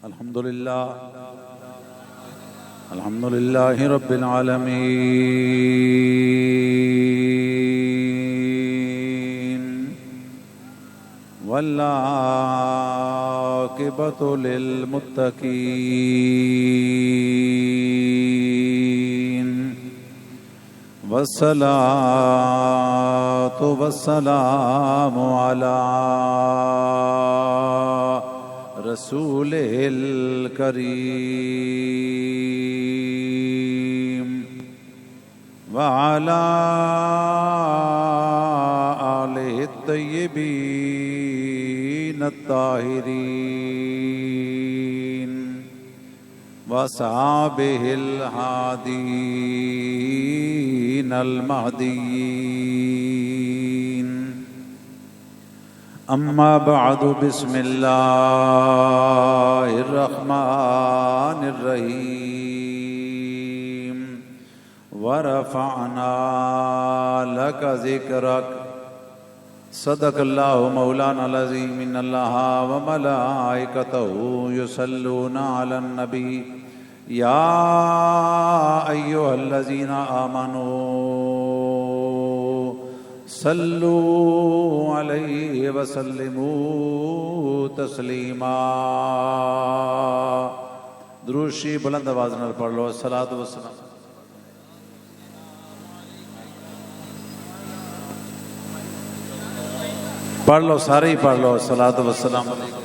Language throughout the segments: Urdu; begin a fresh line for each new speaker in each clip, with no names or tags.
الحمدللہ رب العالمین والعاقبۃ للمتقین والصلاة والسلام علی رسول الکریم وعلی آلہ الطیبین الطاہرین وصحابہ الہادین المہدیین اما بعد بسم اللہ الرحمن الرحیم ورفعنا لک ذکرک صدق اللہ مولانا العظیم ان اللہ وملائکتہ یصلون علی النبی یا ایھا الذین آمنوا صلوا علیہ وسلموا تسلیما۔ درود شریف بلند آواز نال پڑھ لو۔ الصلاۃ والسلام پڑھ لو، سارے ہی پڑھ لو۔ الصلاۃ والسلام علیکم۔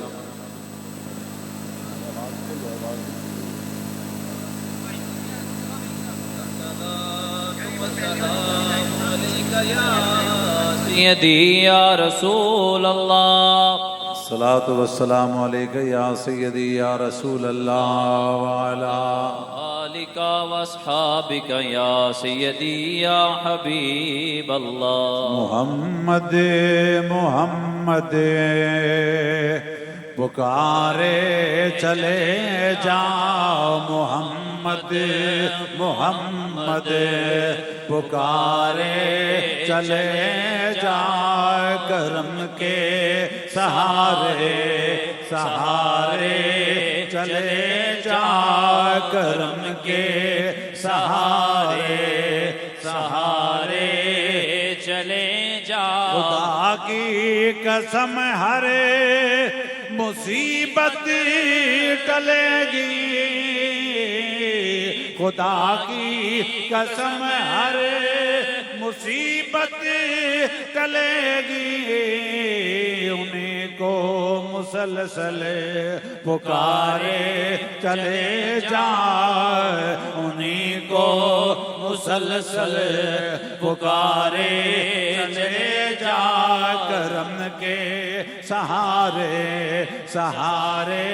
سیدی یا رسول اللہ،
الصلاۃ والسلام علیک یا سیدی یا رسول اللہ وعلی
آلک واصحابک یا سیدی یا حبیب اللہ۔
محمد محمد پکارے چلے جاؤ، محمد محمد پکارے چلے جاؤ، کرم کے سہارے سہارے چلے جاؤ، کرم کے سہارے سہارے
چلے جاؤ۔
خدا کی قسم ہر مصیبت ٹلے گی، خدا کی قسم ہر مصیبت ٹلے گی، انہیں کو مسلسل پکارے چلے جائے، انہیں کو مسلسل پکارے چلے جائے، کرم کے سہارے سہارے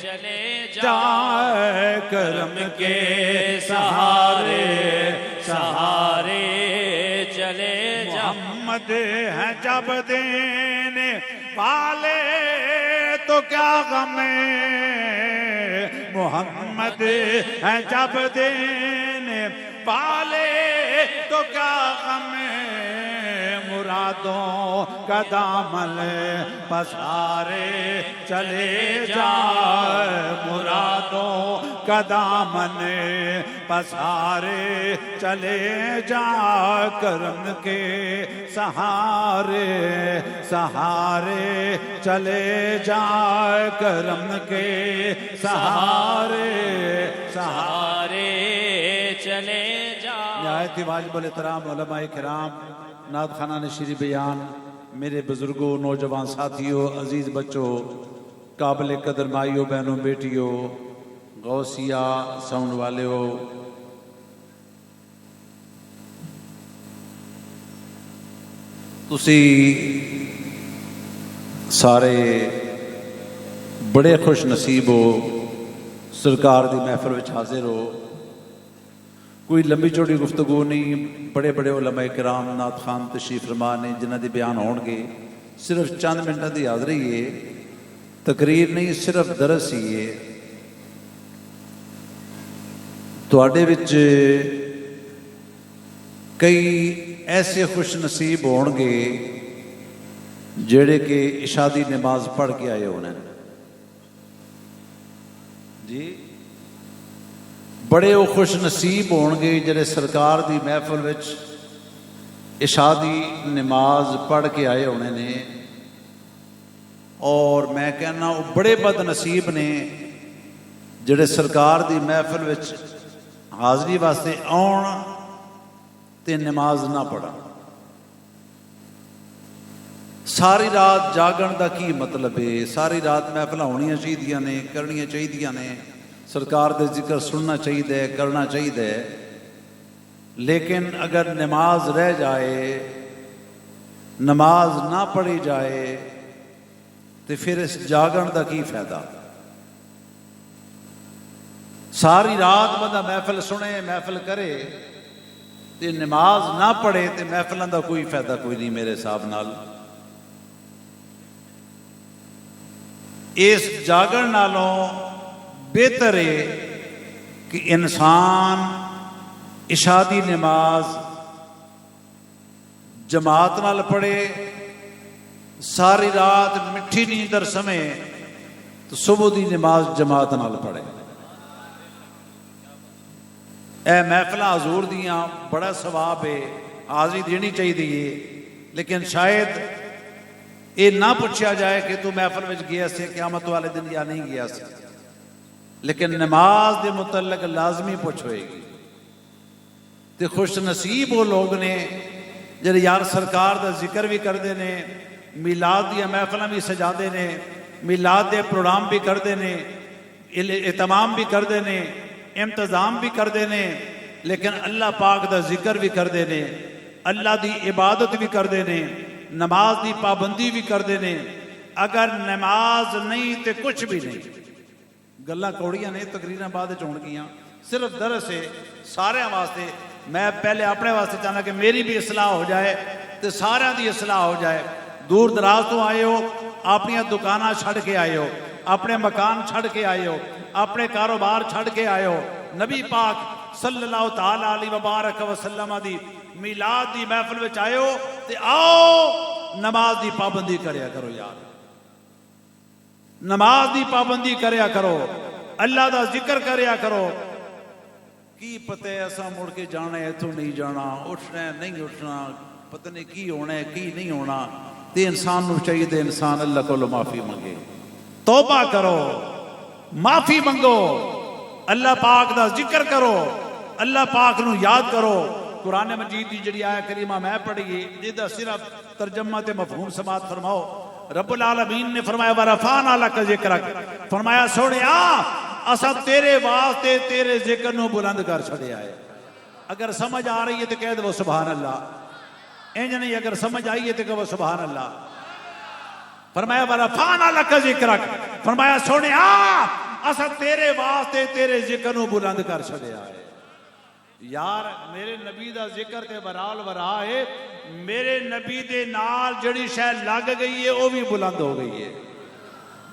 چلے
جائے، کرم کے سہارے
سہارے چلے جاؤ۔
محمد ہے جب دینے والے تو کیا غم ہے، محمد ہے جب دینے والے تو کیا غم ہے، مرادوں کا دامن پسارے چلے جائے، مرادوں کا دامن پسارے چلے جائے، کرم کے سہارے سہارے چلے جائے، کرم کے سہارے سہارے
چلے جاؤ۔
نہایت ہی واجب الاحترام علماء کرام، نعت خانہ نشری بیان، میرے بزرگوں، نوجوان ساتھیوں، عزیز بچوں، قابل قدر مائیوں، بہنوں، بیٹیوں، غوثیہ ساؤنڈ والوں، تسی سارے بڑے خوش نصیب ہو، سرکار دی محفل وچ حاضر ہو۔ کوئی لمبی چوڑی گفتگو نہیں، بڑے بڑے علماء کرام نعت خان تشریف فرما نے جنہ دی بیان ہون گے، صرف چند منٹاں دی حاضری ہے، تقریر نہیں، صرف درس ہی ہے۔ تواڈے وچ کئی ایسے خوش نصیب ہون گے جڑے کہ عشاء دی نماز پڑھ کے آئے ہونے، جی بڑے وہ خوش نصیب ہون گے جڑے سرکار دی محفل وچ عشاء دی نماز پڑھ کے آئے ہونے نے، اور میں کہنا وہ بڑے بد نصیب نے جڑے سرکار دی محفل وچ حاضری واسطے آن تے نماز نہ پڑھن۔ ساری رات جاگن دا کی مطلب ہے؟ ساری رات محفل ہونیاں چاہیے نے، کرنیاں چاہیے نے، سرکار دے ذکر سننا چاہیے، کرنا چاہیے، لیکن اگر نماز رہ جائے، نماز نہ پڑھی جائے تو پھر اس جاگن دا کی فائدہ؟ ساری رات بندہ محفل سنے، محفل کرے تے نماز نہ پڑھے تے محفلوں دا کوئی فائدہ کوئی نہیں میرے حساب نال۔ اس جاگن نالوں بہتر ہے کہ انسان عشاء دی نماز جماعت نال پڑھے، ساری رات مٹھی نیندر سمے تو صبح دی نماز جماعت نال پڑھے۔ اے محفل حضور دیاں بڑا ثواب ہے، حاضری دینی چاہیے، لیکن شاید یہ نہ پوچھا جائے کہ تو محفل میں گیا سے قیامت والے دن یا نہیں گیا سے، لیکن نماز دے متعلق لازمی پوچھ ہوئے گی۔ تے خوش نصیب وہ لوگ نے جڑے یار سرکار دا ذکر بھی کردے نے، میلاد دیا محفلاں بھی سجادے نے، میلاد دے پروگرام بھی کردے نے، اہتمام بھی کردے نے، انتظام بھی کردے نے، لیکن اللہ پاک دا ذکر بھی کردے نے، اللہ دی عبادت بھی کردے نے، نماز دی پابندی بھی کردے نے۔ اگر نماز نہیں تے کچھ بھی نہیں۔ گلاں کوڑیاں نے، تقریراں بعد وچ ہون گیاں، صرف درس ہے سارے واسطے۔ میں پہلے اپنے واسطے چاہنا کہ میری بھی اصلاح ہو جائے تے سارے دی اصلاح ہو جائے۔ دور دراز تو آئے ہو، اپنی دکاناں چھڑ کے آئے ہو، اپنے مکان چھڑ کے آئے ہو، اپنے کاروبار چھڑ کے آئے ہو، نبی پاک صلی اللہ تعالی علیہ وبارک وسلم دی میلاد دی محفل وچ آئے ہو تے آؤ نماز دی پابندی کریا کرو یار، نماز دی پابندی کریا کرو، اللہ دا ذکر کریا کرو۔ کی پتہ ہے ایسا مڑ کے جانا ہے، اتوں نہیں جانا، اٹھنا ہے نہیں اٹھنا، پتہ نہیں کی ہونا ہے کی نہیں ہونا۔ تے انسان نو چاہیے انسان اللہ کو معافی منگے، توبہ کرو، معافی منگو، اللہ پاک دا ذکر کرو، اللہ پاک نو یاد کرو۔ قرآن مجید دی جڑی آیت کریمہ میں پڑھی جدا صرف ترجمہ تے مفہوم سماعت فرماؤ۔ رب العالمین نے فرمایا وَرَفَعْنَا لَكَ ذِكْرَكَ، فرمایا سونیا اسا تیرے واسطے تیرے ذکر نو بلند کر چھڑیا ہے۔ اگر سمجھ آ رہی ہے تو کہہ دو سبحان اللہ، انج نہیں اگر سمجھ آئی ہے تو کہو سبحان اللہ۔ فرمایا وَرَفَعْنَا لَكَ ذِكْرَكَ، فرمایا سونیا اسا تیرے واسطے تیرے ذکر نو بلند کر چھڑیا ہے۔ یار میرے نبی دا ذکر تے برال ورا ہے، میرے نبی دے نال جڑی شے لگ گئی ہے وہ بھی بلند ہو گئی ہے۔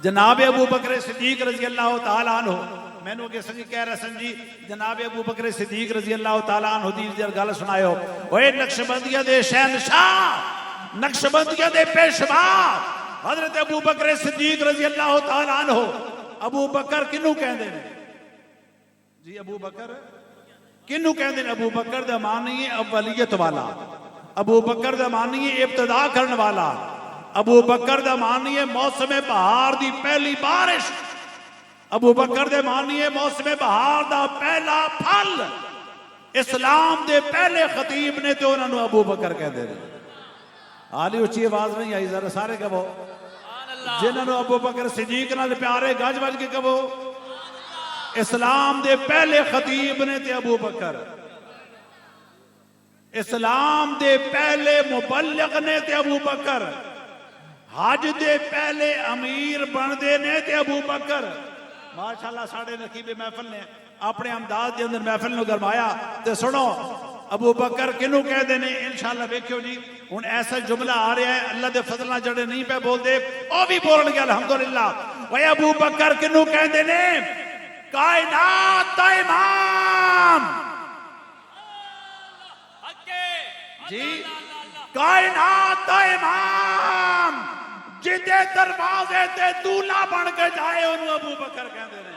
جناب ابو بکر صدیق رضی اللہ تعالیٰ عنہ، میں نے اگے سنجی کہہ رہا سن جی جناب ابو بکر صدیق رضی اللہ تعالیٰ عنہ دی گل سنائے ہو، اوے نقشبندیہ دے شہنشاہ، نقشبندیہ دے پیشوا حضرت ابو بکر صدیق رضی اللہ تعالیٰ عنہ۔ ابو بکر کنوں کہندے نے جی؟ ابو بکر کنوں کہندے نے؟ ابو بکر دا معنی ہے اولیت والا، ابو بکر دا معنی ہے ابتدا کرنے والا، ابو بکر دا معنی ہے موسم بہار دی پہلی بارش، ابو بکر دے معنی ہے موسم بہار دا پہلا پھل۔ اسلام دے پہلے خطیب نے تو انہوں نے ابو بکر کہندے نے۔ حالی اچھی آواز نہیں آئی، ذرا سارے کہو جنہوں نے ابو بکر صدیق نال پیارے گج بج کے کہو۔ اسلام دے پہلے خطیب نے تے ابو بکر، اسلام دے پہلے مبلغ نے تے ابو بکر، حج دے پہلے امیر بندے نے تے ابو بکر۔ ماشاءاللہ ساڑھے نقیب محفل نے اپنے امداد دے اندر محفل نو گرمایا۔ تے سنو ابو بکر کنوں کہہ دینے انشاءاللہ بیکھو جی ہن ایسا جملہ آ رہا ہے اللہ دے فضل نہ جڑے نہیں پہ بول دے او بھی بولن گے الحمدللہ۔ وے ابو بکر کنوں کہہ دینے؟ کائنات دا امام جی، کائنات دا امام جدے دروازے تے دولہ بن کے جائے انہوں ابو بکر کہندے نے۔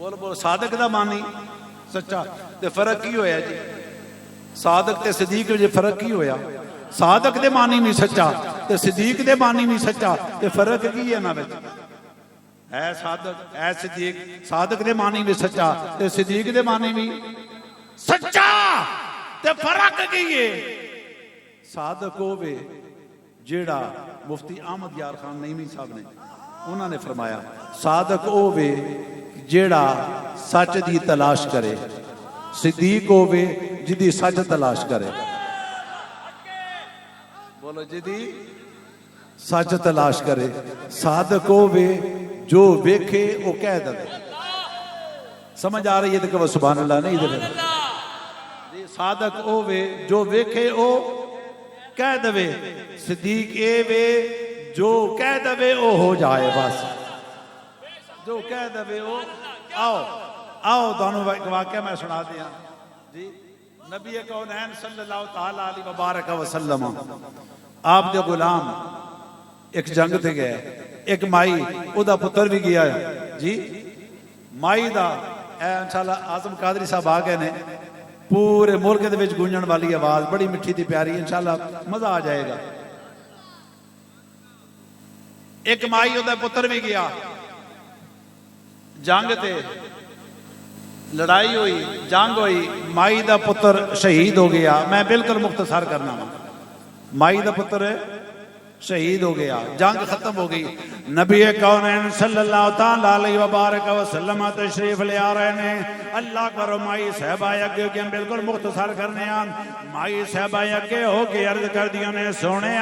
بول بول صادق دا مانی سچا تے فرق کی ہویا جی صادق تے صدیق وچ فرق کی ہویا صادق دے مانی بھی سچا تے صدیق دے مانی بھی سچا تے فرق کی ہے نا وچ ہے صادق ہے صدیق صادق دے مانی بھی سچا تے صدیق دے مانی بھی سچا تے فرق کی ہے صادق ہوے جیڑا مفتی احمد یار خان نعیمی صاحب نے انہوں نے فرمایا صادق ہوے جیڑا سچ دی تلاش کرے صدیق ہوے جدی سچ تلاش کرے بولو جدی سچ تلاش کرے صادق ہوے جو ویکھے وہ کہہ دے سمجھ آ رہی ہے تو کہ سبحان اللہ نہیں ادھر صادق ہوے جو ویکھے وہ کہہ دے صدیق اے وے جو کہہ دے وہ ہو جائے بس جو کہہ دے وہ آؤ دونوں واقعہ میں سنا دیا جی نبی کونین صلی اللہ تعالی علیہ وبارک وسلم آپ دے غلام ایک جنگ تے گئے ایک مائی او دا پتر بھی گیا جی مائی دا اے انشاءاللہ اعظم قادری صاحب آ گئے نے پورے ملک دے وچ گونجن والی آواز بڑی مٹھی تے پیاری انشاءاللہ مزہ آ جائے گا ایک مائی او دا پتر بھی گیا جنگ تے لڑائی ہوئی جنگ ہوئی مائی دا پتر شہید ہو گیا میں بالکل مختصر کرنا ہوں مائی دا پتر شہید ہو گیا جنگ ختم ہو گئی نبی کونین صلی اللہ تعالی علیہ وبارک وسلم تشریف لے آ رہے ہیں اللہ کرو مائی صحبہ یکے کہ ہم بالکل مختصر کرنے ہیں مائی صحبہ یکے ہو کے عرض کر دیا نے سونے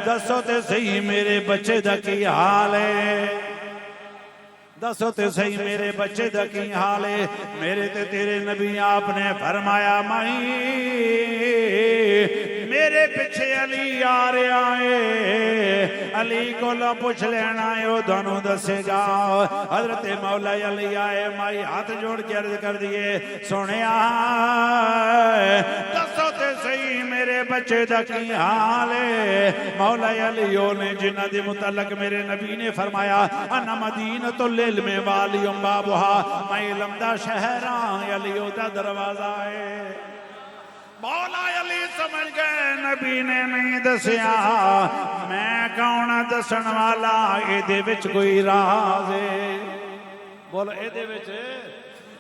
دسو تے صحیح میرے بچے دا کی حال ہے دسو تے صحیح میرے بچے دا کی حال ہے میرے تے تیرے نبی آپ نے فرمایا مائی میرے پیچھے علی آ رہا ہے علی کو لو پوچھ لینا ہے وہ دونوں دسے گا حضرت مولا علی آئے مائی ہاتھ جوڑ کے عرض کر دیے سونے دسو تے صحیح میرے بچے دا کی حال ہے مولا علی نے جنہ دے متعلق میرے نبی نے فرمایا انا مدینۃ العلم والیوم بابھا میں علم دا شہراں علی دا دروازہ ہے مولا علی سمجھ گئے نبی نے نہیں دسیا میں کون دسن والا اے دے وچ کوئی راز ہے بولو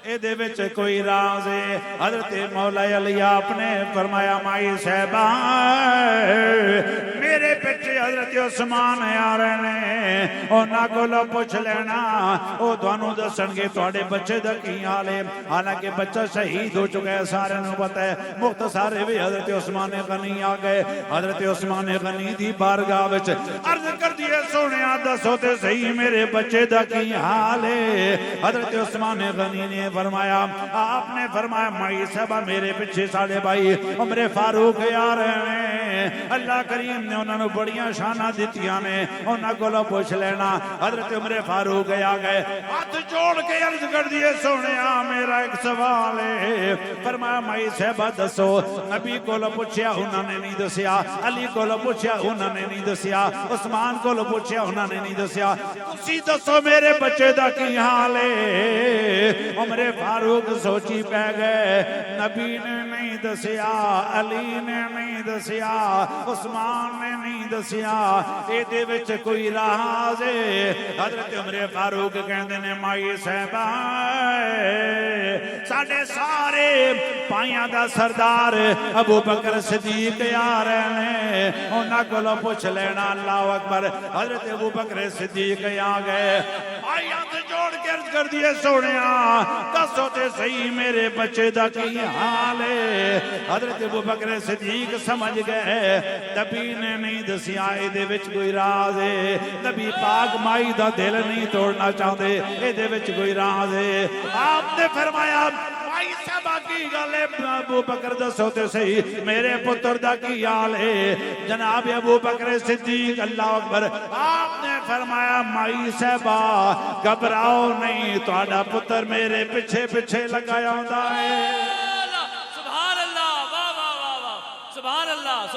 اے دے وچ کوئی راز ہے حضرت مولا علی آپ نے فرمایا مائی صاحبہ میرے پیچھے حضرت عثمان آ رہے ہیں انہاں کولوں پوچھ لینا وہ تانوں دسن گے تواڈے بچے دا کی حال ہے حالانکہ بچہ شہید ہو چکا ہے سارے نوں پتہ ہے مختصر ہے حضرت عثمان غنی آ گئے حضرت عثمان غنی دی بارگاہ وچ عرض کر دیے سونیا دسو تے صحیح میرے بچے دا کی حال ہے حضرت عثمان غنی نے فرمایا آپ نے فرمایا مائی صاحبہ میرے پیچھے ساڑھے بھائی عمر فاروق آ رہے ہیں اللہ کریم نے انہوں نے بڑیاں شانہ دیتیاں نے انہوں کو لو پوچھ لینا حضرت عمر فاروق آ گئے ہاتھ جوڑ کے عرض کر دیے سونے میرا ایک سوال ہے فرمایا مائی صاحبہ دسو نبی کو لو پوچھیا انہوں نے نہیں دسیا علی کو لو پوچھیا انہوں نے نہیں دسیا عثمان کو لو پوچھیا انہوں نے نہیں دسیا تسی دسو میرے بچے دا کی حال ہے عمر فاروق سوچی پہ گئے نبی نے نہیں دسیا علی نے نہیں دسیا عثمان نے نہیں دسیا اے دے وچ کوئی راز ہے حضرت عمر فاروق کہندے نے مائی صاحبہ ساڈے سارے پائیاں دا سردار ابو بکر صدیق آ رہے ہیں انہاں کولوں پوچھ لینا اللہ اکبر حضرت ابو بکر صدیق آ گئے پائیاں تے جوڑ کے عرض کر دیے سونیا دسو تے صحیح میرے بچے دا کی حال ہے حضرت ابو بکر صدیق سمجھ گئے نبی نے نہیں دسیا اے دے وچ کوئی راز ہے نبی پاک مائی دا دل نہیں توڑنا چاہتے اے دے وچ کوئی راز ہے آپ نے فرمایا مائی صاحبہ کی گل ہے ابو بکر دسو تے صحیح میرے پتر دا کی حال ہے جناب ابو بکر صدیق اللہ اکبر آپ نے فرمایا مائی صاحبہ گھبراؤ نہیں تہاڈا پتر میرے پیچھے پیچھے لگایا ہوندا ہے
سبحان اللہ واہ واہ واہ واہ سبحان اللہ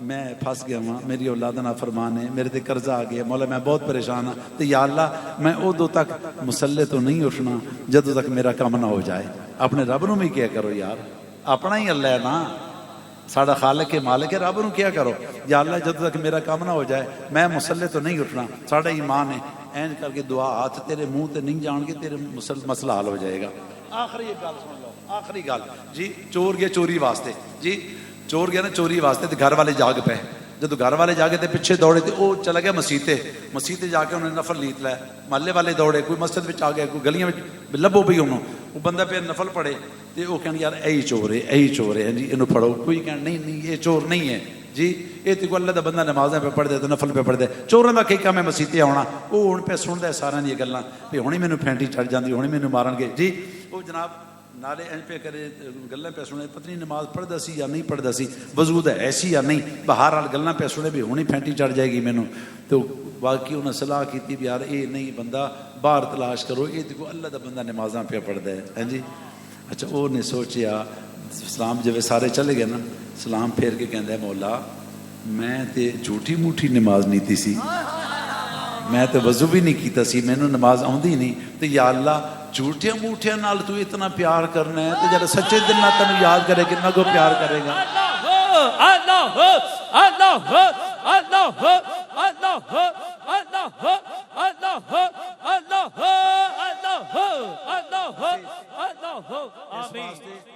میں پھنس گیا ہاں، میری اولاد نافرمان ہے، میرے تے قرضہ آ گیا، مولا میں بہت پریشان ہاں، تو یا اللہ میں ادو تک مسلے تو نہیں اٹھنا جدو تک میرا کام نہ ہو جائے. اپنے رب نو بھی کیا کرو یار، اپنا ہی اللہ ہے نا، ساڑا خالق کے مالک ہے، رب نو کیا کرو یا اللہ جدو تک میرا کام نہ ہو جائے میں مسلے تو نہیں اٹھنا. ساڑا ایمان ہے این کر کے دعا ہاتھ تیرے منہ تے نہیں جان کے تیرے مسئلہ حل ہو جائے گا. آخری ایک گل سن لو، آخری گل جی. چور گیا چوری واسطے، جی چور گیا نا چوری واسطے، تو گھر والے جاگ پے، جدو گھر والے جاگے تے پیچھے دوڑے تے وہ چلا گیا مسیتے جا کے انہوں نے نفل لیت لیا. محلے والے دوڑے، کوئی مسجد میں آ گیا، کوئی گلیاں میں لبو پی انہوں، وہ بندہ پہ نفل پڑے تے وہ کہنے یار یہی چور ہے، یہی چور ہے جی، انہوں پڑھو. کوئی کہنے نہیں نہیں یہ چور نہیں ہے جی، یہ تو اللہ دا بندہ نمازیں پہ پڑھ دے تو نفل پہ پڑھ دے. چوراں دا کی کام ہے مسیتے آنا، وہ ہوں پہ سنتا ہے سارا دیا گلاں بھی ہونی مینوں پھینٹی چڑھ جاندی، ہونی مینوں مارن گے جی. وہ جناب نالے این پہ کرے گلاں پہ سنے، پتہ نہیں نماز پڑھدا سی یا نہیں پڑھدا سی، وضو دا ایسی یا نہیں، بہرحال گلاں پہ سنے بھی ہونی پھینٹی چڑھ جائے گی مینوں. تو باقی انہوں نے صلاح کی بھی یار یہ نہیں بندہ باہر تلاش کرو، یہ دیکھو اللہ دا بندہ نمازاں پہ پڑھدا ہے ہاں جی. اچھا وہ نے سوچیا سلام جب سارے چلے گئے نا، سلام پھیر کے کہندا ہے مولا میں تے جھوٹی موٹھی نماز نہیں تھی سی، میں تے وضو بھی نہیں کیتا سی، مینوں نماز آوندی نہیں، تے یا اللہ جھوٹیاں موٹھیاں نال تو اتنا پیار کرنا ہے، تے جب سچے دل نال تینوں یاد کرے کتنا کو پیار کرے گا.
اللہ اللہ اللہ اللہ اللہ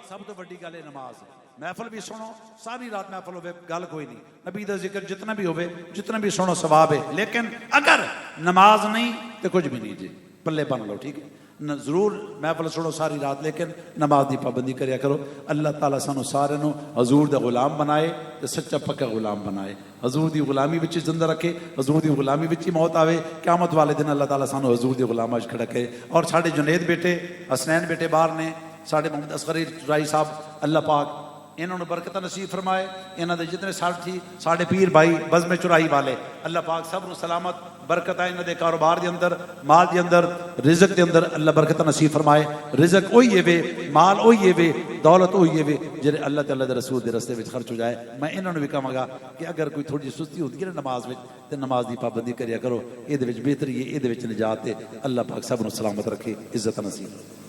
سب تو بڑی گل ہے نماز. محفل بھی سنو، ساری رات محفل ہوئے گل کوئی نہیں، نبی دا ذکر جتنا بھی ہوئے جتنا بھی سنو ثواب ہے، لیکن اگر نماز نہیں تو کچھ بھی نہیں جی، پلے بن لو ٹھیک ہے. ضرور محفل سنو ساری رات لیکن نماز دی پابندی کریا کرو. اللہ تعالیٰ سانو سارے نو حضور دا غلام بنائے تے سچا پکا غلام بنائے، حضور دی غلامی وچ زندہ رکھے، حضور دی غلامی وچ موت آوے، قیامت والے دن اللہ تعالیٰ سانو حضور دی غلام وچ کھڑا کرے. اور ساڈے جنید بیٹے حسنین بیٹے باہر نے، ساڈے محمد اصغر رائی صاحب اللہ پاک انہوں نے برکت نصیب فرمائے. انہوں نے جتنے ساتھی ساڑھے پیر بھائی بزم چرائی والے اللہ پاک سب نو سلامت برکت آئے، انہوں نے کاروبار دے اندر، مال دے اندر، رزق دے اندر اللہ برکت نصیب فرمائے. رزق ہوئی ہے وے، مال ہوئی ہے وے، دولت ہوئی ہے وے جڑے اللہ تعالیٰ دے رسول دے رستے وچ خرچ ہو جائے. میں انہوں نے بھی کہاں گا کہ اگر کوئی تھوڑی سستی ہوتی ہے نا نماز وچ تے نماز دی پابندی کریا کرو، یہ دے وچ بہتری ہے، یہ دے وچ نجات ہے. اللہ پاک سب نو سلامت رکھے، عزت نصیب.